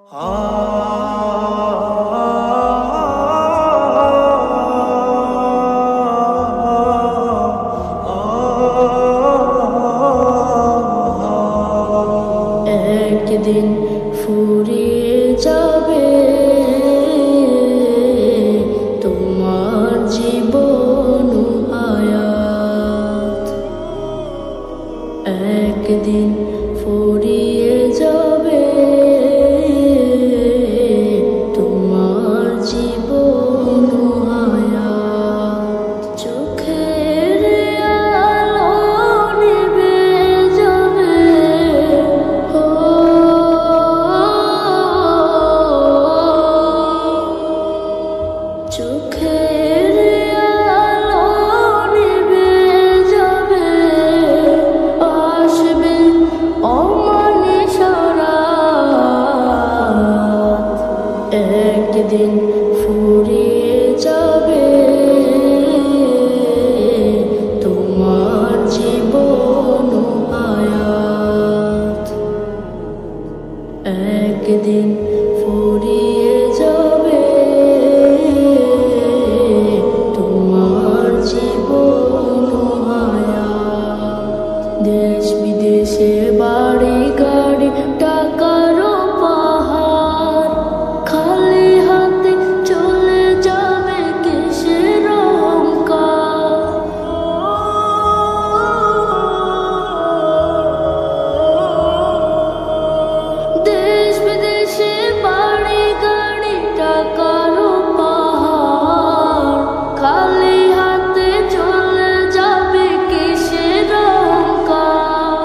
একদিন ফুরিয়ে যাবে তোমার জীবন হায়াত, একদিন ফুরিয়ে যাবে তোমার জীবন হায়াত। চোখের আলো নিভে যাবে, চোখের আলো নিভে যাবে, আসবে অমানিসা রাত। একদিন ফুরিয়ে যাবে তোমার জীবন হায়াত, একদিন ফুরিয়ে যাবে তোমার জীবন হায়াত। দেশ বিদেশে বাড়ি গাড়ি টাকারও পাহাড়, খালি হাতে চলে যাবে কিসের অহংকার। দেশ বিদেশে বাড়ি গাড়ি টাকারও পাহাড়, খালি হাতে চলে যাবে কিসের অহংকার।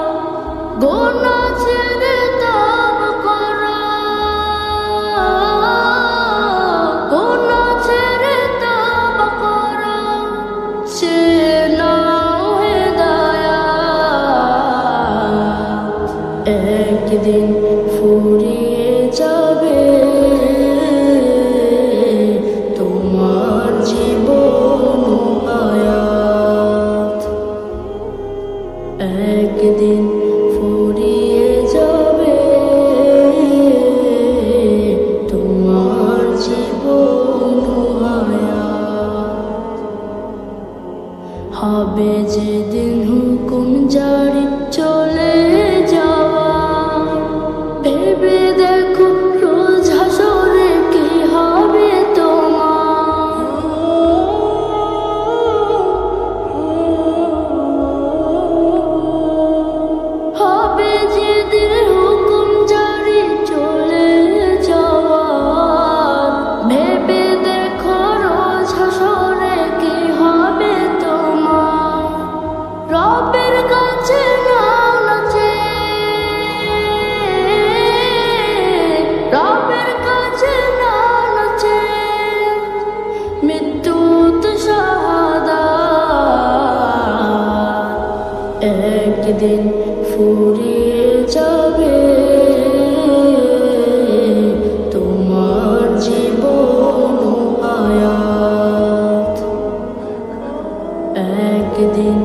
গোনা ছেড়ে তওব করা, গোনা ছেড়ে তওব করা, সে নাও হেদায়াত। একদিন ফুরিয়ে যাবে তোমার জীবন হায়াত, একদিন ফুরিয়ে যাবে তোমার জীবন হায়াত। হবে যেদিন হুকুম জারি চলে যাওয়া, ভেবে দেখো রোজ হাসরে কি হবে তোমার। হবে যেদিন হুকুম জারি চলে যাওয়া, ভেবে দেখো রোজ হাসরে কি হবে তোমার। রবের কাছে নাও নাচে, রবের কাছে নাও নাচে, মৃত্যু তো শাহাদাত। একদিন ফুরিয়ে যাবে তোমার জীবন হায়াত, একদিন